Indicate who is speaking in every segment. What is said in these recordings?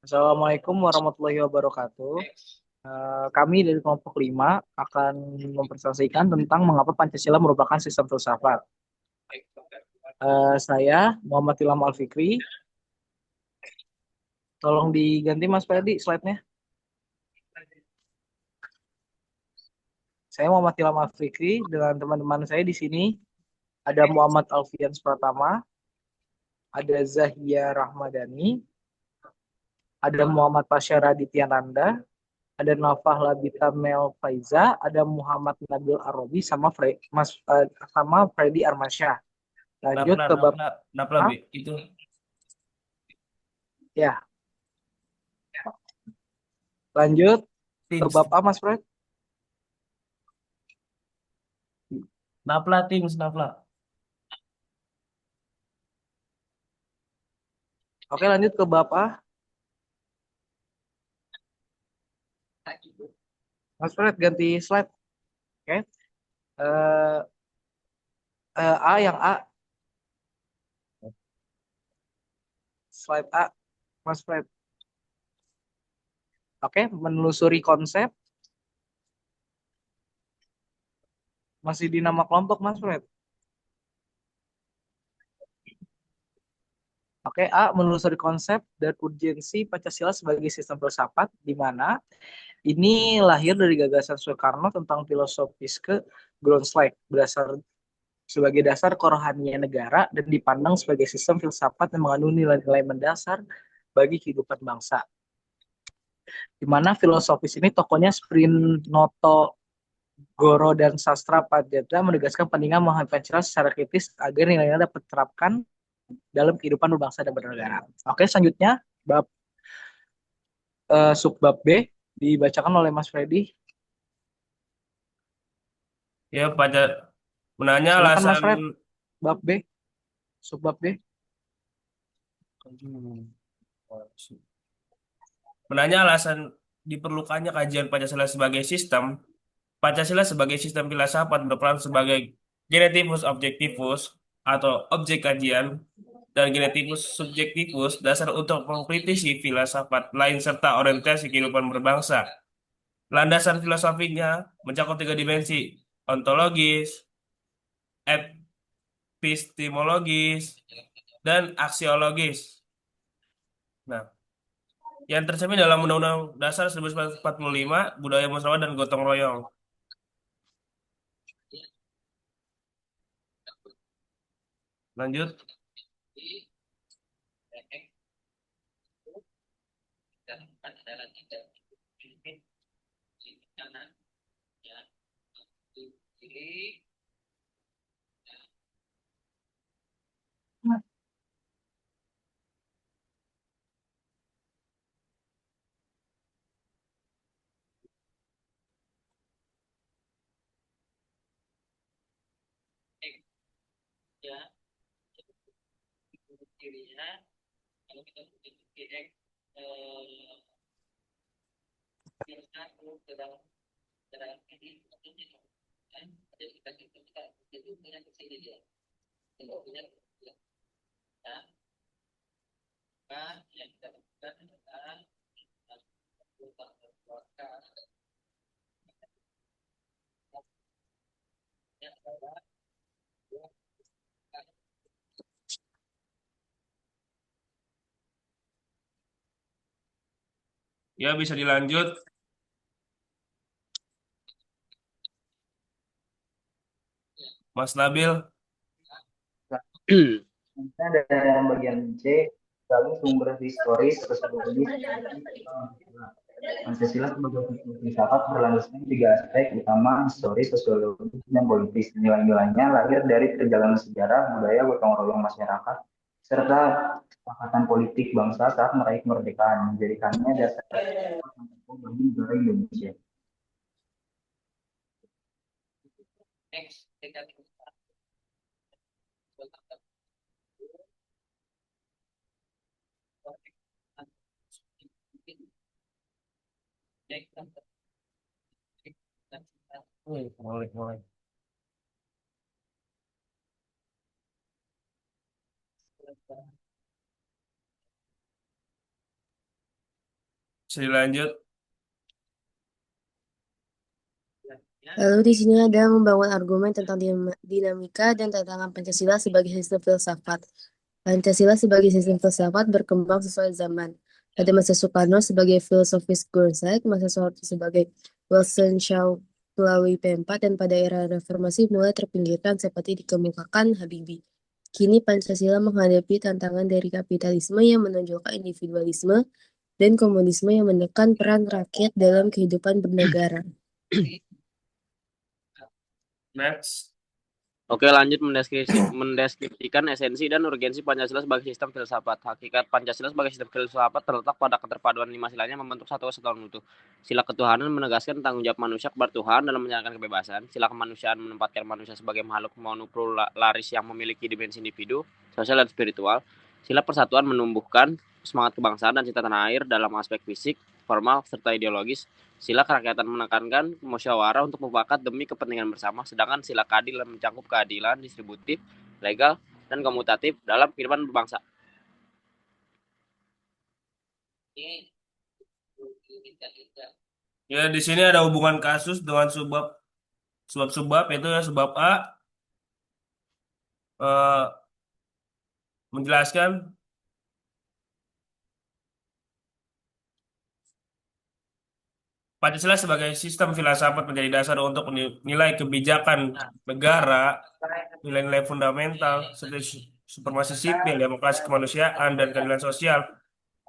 Speaker 1: Assalamualaikum warahmatullahi wabarakatuh. Kami dari kelompok 5 akan mempresentasikan tentang mengapa Pancasila merupakan sistem filsafat. Saya Muhammad Ilham Alfikri. Tolong diganti Mas Ferdi slide-nya. Saya Muhammad Ilham Alfikri dengan teman-teman saya di sini ada Muhammad Alfians Pratama, ada Zahia Rahmadani, ada Muhammad Pasha Radityananda, ada Nafah Labita Mel Faiza, ada Muhammad Nabil Arobi sama Freddy Armansyah. Lanjut
Speaker 2: Napla,
Speaker 1: ke bab
Speaker 2: napla, napla,
Speaker 1: A.
Speaker 2: itu
Speaker 1: Ya, lanjut ke
Speaker 2: teams,
Speaker 1: bab A Mas Fred.
Speaker 2: napla teams, napla.
Speaker 1: Oke, lanjut ke bab A. Mas Fred ganti slide. Oke. Eh, A yang A, slide A, Mas Fred. Oke, menelusuri konsep masih di nama kelompok Mas Fred. Oke, A menelusuri konsep dan urgensi Pancasila sebagai sistem filsafat di mana ini lahir dari gagasan Soekarno tentang filosofis ke Groundslike berdasar sebagai dasar kerohanian negara dan dipandang sebagai sistem filsafat yang mengandung nilai-nilai mendasar bagi kehidupan bangsa. Di mana filosofis ini tokohnya Sprinoto Goro dan Sastra Padjatra menegaskan pentingnya memahami Pancasila secara kritis agar nilai-nilai dapat diterapkan dalam kehidupan berbangsa dan bernegara. Oke, selanjutnya bab subbab B dibacakan oleh Mas Freddy.
Speaker 2: Ya, pada menanya
Speaker 1: Silakan Mas
Speaker 2: alasan
Speaker 1: Fred, bab B, subbab B.
Speaker 2: menanya alasan diperlukannya kajian Pancasila sebagai sistem. Pancasila sebagai sistem filsafat berperan sebagai genetivus objektivus atau objek kajian dan genetivus subjektivus dasar untuk mengkritisi filsafat lain serta orientasi kehidupan berbangsa. Landasan filosofinya mencakup tiga dimensi, ontologis, epistemologis, dan aksiologis. Nah, yang tercermin dalam Undang-Undang Dasar 1945, budaya musyawarah dan gotong royong. Lanjut. Ya, bisa dilanjut. Mas Nabil.
Speaker 3: Nah, dalam bagian C, lalu sumber historis, sosiologis, Pancasila sebagai sistem filsafat berlandaskan tiga aspek utama, historis, sosiologis, dan politis. Nilai-nilainya lahir dari perjalanan sejarah, budaya, gotong royong masyarakat, serta kesepakatan politik bangsa saat meraih kemerdekaan, menjadikannya dasar bagi negara Indonesia.
Speaker 2: Boleh, boleh. Lanjut.
Speaker 4: Lalu di sini ada membangun argumen tentang dinamika dan tantangan Pancasila sebagai sistem filsafat. Pancasila sebagai sistem filsafat berkembang sesuai zaman. Pada masa Soekarno sebagai filosofis Groensaik, masa Soeharto sebagai Wilson Shaw melalui P4, dan pada era reformasi mulai terpinggirkan seperti dikemukakan Habibie. Kini Pancasila menghadapi tantangan dari kapitalisme yang menonjolkan individualisme dan komunisme yang menekan peran rakyat dalam kehidupan bernegara.
Speaker 2: Next.
Speaker 5: Oke, lanjut mendeskripsikan esensi dan urgensi Pancasila sebagai sistem filsafat. Hakikat Pancasila sebagai sistem filsafat terletak pada keterpaduan 5 silanya membentuk satu kesatuan utuh. Sila ketuhanan menegaskan tanggung jawab manusia kepada Tuhan dalam menjalankan kebebasan. Sila kemanusiaan menempatkan manusia sebagai makhluk monopolaris yang memiliki dimensi individu, sosial, dan spiritual. Sila persatuan menumbuhkan semangat kebangsaan dan cinta tanah air dalam aspek fisik, formal, serta ideologis. Sila kerakyatan menekankan musyawarah untuk mufakat demi kepentingan bersama, sedangkan sila keadilan mencakup keadilan distributif, legal, dan komutatif dalam kehidupan berbangsa.
Speaker 2: Ya, di sini ada hubungan kasus dengan subbab itu ya subbab A menjelaskan Pancasila sebagai sistem filsafat menjadi dasar untuk nilai kebijakan negara, nilai-nilai fundamental seperti supremasi sipil, demokrasi kemanusiaan, dan keadilan sosial,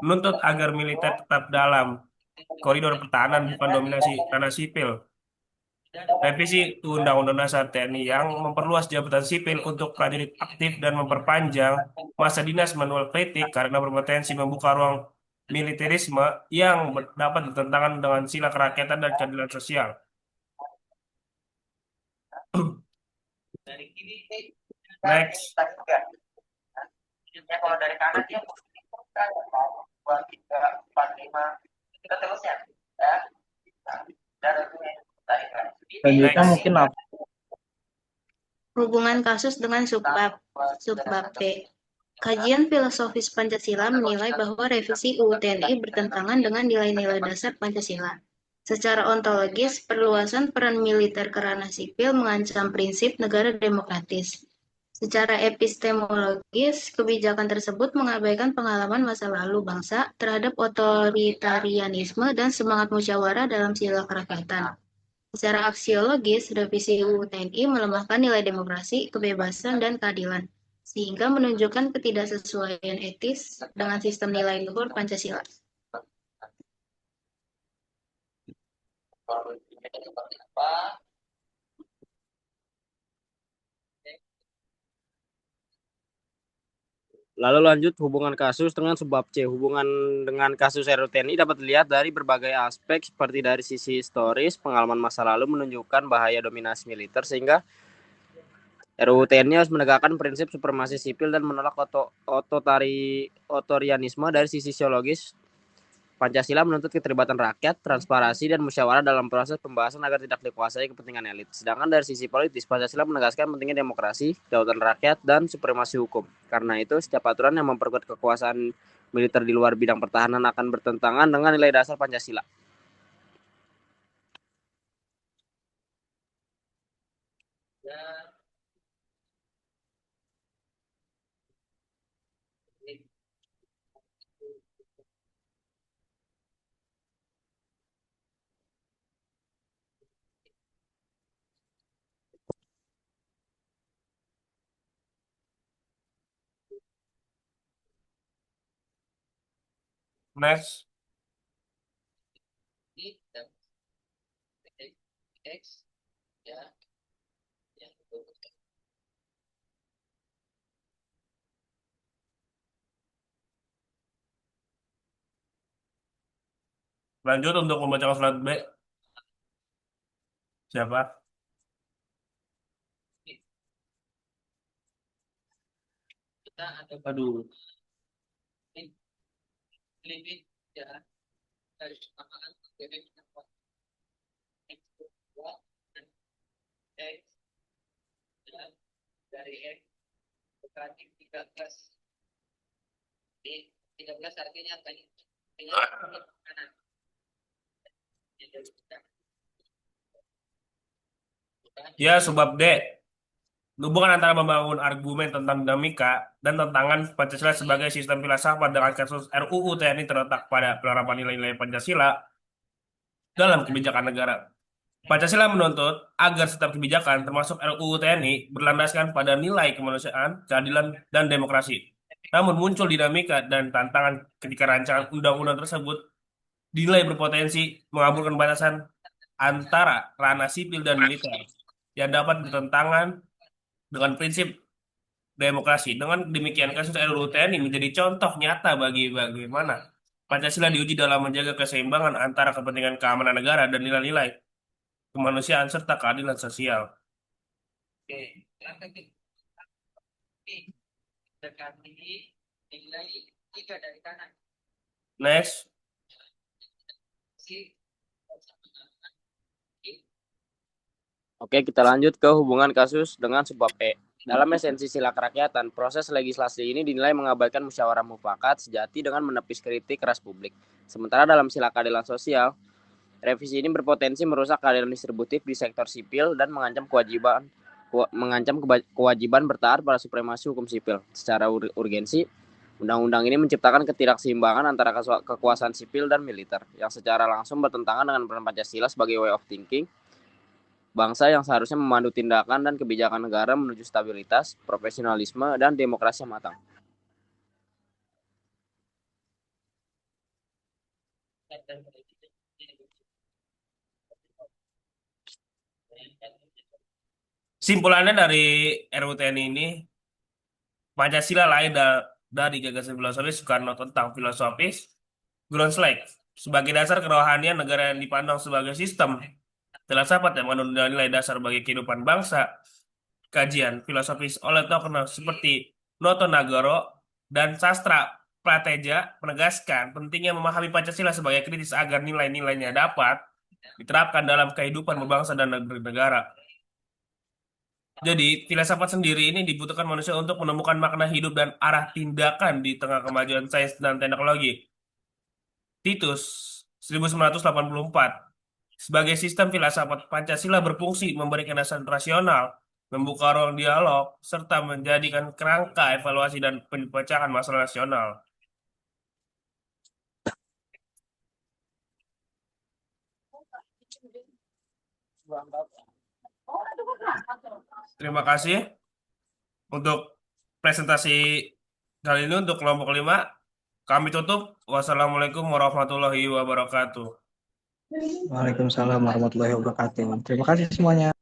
Speaker 2: menuntut agar militer tetap dalam koridor pertahanan bukan dominasi tanah sipil. Revisi Undang-Undang Dasar TNI yang memperluas jabatan sipil untuk prajurit aktif dan memperpanjang masa dinas manual kritik karena berpotensi membuka ruang militerisme yang dapat bertentangan dengan sila kerakyatan dan keadilan sosial. Next.
Speaker 6: Kalau dari kanan dia kan 2, 3, 4, 5 kita terus ya.
Speaker 1: Selanjutnya mungkin apa?
Speaker 7: Hubungan kasus dengan subbab B. Kajian filosofis Pancasila menilai bahwa revisi UU TNI bertentangan dengan nilai-nilai dasar Pancasila. Secara ontologis, perluasan peran militer ke ranah sipil mengancam prinsip negara demokratis. Secara epistemologis, kebijakan tersebut mengabaikan pengalaman masa lalu bangsa terhadap otoritarianisme dan semangat musyawarah dalam sila kerakyatan. Secara aksiologis, revisi UU TNI melemahkan nilai demokrasi, kebebasan, dan keadilan, sehingga menunjukkan ketidaksesuaian etis dengan sistem nilai luhur Pancasila.
Speaker 5: Lalu lanjut hubungan kasus dengan subbab C. Hubungan dengan kasus RUU TNI dapat dilihat dari berbagai aspek seperti dari sisi historis, pengalaman masa lalu menunjukkan bahaya dominasi militer sehingga RUU TNI harus menegakkan prinsip supremasi sipil dan menolak otoritarianisme. Dari sisi sosiologis, Pancasila menuntut keterlibatan rakyat, transparansi, dan musyawarah dalam proses pembahasan agar tidak dikuasai kepentingan elit. Sedangkan dari sisi politis, Pancasila menegaskan pentingnya demokrasi, kedaulatan rakyat, dan supremasi hukum. Karena itu, setiap aturan yang memperkuat kekuasaan militer di luar bidang pertahanan akan bertentangan dengan nilai dasar Pancasila.
Speaker 2: Next. Lanjut untuk membacakan slide B. Siapa? Aduh.
Speaker 6: Dari X berarti 13. Di 13 artinya apa ini? Kanan.
Speaker 2: Ya, subbab D. Hubungan antara membangun argumen tentang dinamika dan tantangan Pancasila sebagai sistem filsafat dengan kasus RUU TNI terletak pada penerapan nilai-nilai Pancasila dalam kebijakan negara. Pancasila menuntut agar setiap kebijakan, termasuk RUU TNI, berlandaskan pada nilai kemanusiaan, keadilan, dan demokrasi. Namun muncul dinamika dan tantangan ketika rancangan undang-undang tersebut dinilai berpotensi mengabulkan batasan antara ranah sipil dan militer yang dapat bertentangan dengan prinsip demokrasi. Dengan demikian, kasus RUU TNI menjadi contoh nyata bagi bagaimana Pancasila diuji dalam menjaga keseimbangan antara kepentingan keamanan negara dan nilai-nilai kemanusiaan serta keadilan sosial. Next.
Speaker 5: Oke, kita lanjut ke hubungan kasus dengan subbab E. Dalam esensi sila kerakyatan, proses legislasi ini dinilai mengabaikan musyawarah mufakat sejati dengan menepis kritik keras publik. Sementara dalam sila keadilan sosial, revisi ini berpotensi merusak keadilan distributif di sektor sipil dan mengancam kewajiban bertaat pada supremasi hukum sipil. Secara urgensi, undang-undang ini menciptakan ketidakseimbangan antara kekuasaan sipil dan militer yang secara langsung bertentangan dengan peran Pancasila sebagai way of thinking bangsa yang seharusnya memandu tindakan dan kebijakan negara menuju stabilitas, profesionalisme, dan demokrasi yang matang.
Speaker 2: Simpulannya dari RUU TNI ini, Pancasila lahir dari gagasan filosofis Soekarno tentang filosofis Groundslike sebagai dasar kerohanian negara yang dipandang sebagai sistem filsafat yang mengandung nilai dasar bagi kehidupan bangsa. Kajian filosofis oleh tokoh seperti Noto Nagoro dan Sastra Prateja menegaskan pentingnya memahami Pancasila sebagai kritis agar nilai-nilainya dapat diterapkan dalam kehidupan berbangsa dan negara. Jadi, filsafat sendiri ini dibutuhkan manusia untuk menemukan makna hidup dan arah tindakan di tengah kemajuan sains dan teknologi. Titus 1984. Sebagai sistem filsafat, Pancasila berfungsi memberikan dasar rasional, membuka ruang dialog, serta menjadikan kerangka evaluasi dan pemecahan masalah nasional. Terima kasih untuk presentasi kali ini untuk kelompok 5. Kami tutup. Wassalamualaikum warahmatullahi wabarakatuh.
Speaker 1: Waalaikumsalam warahmatullahi wabarakatuh. Terima kasih semuanya.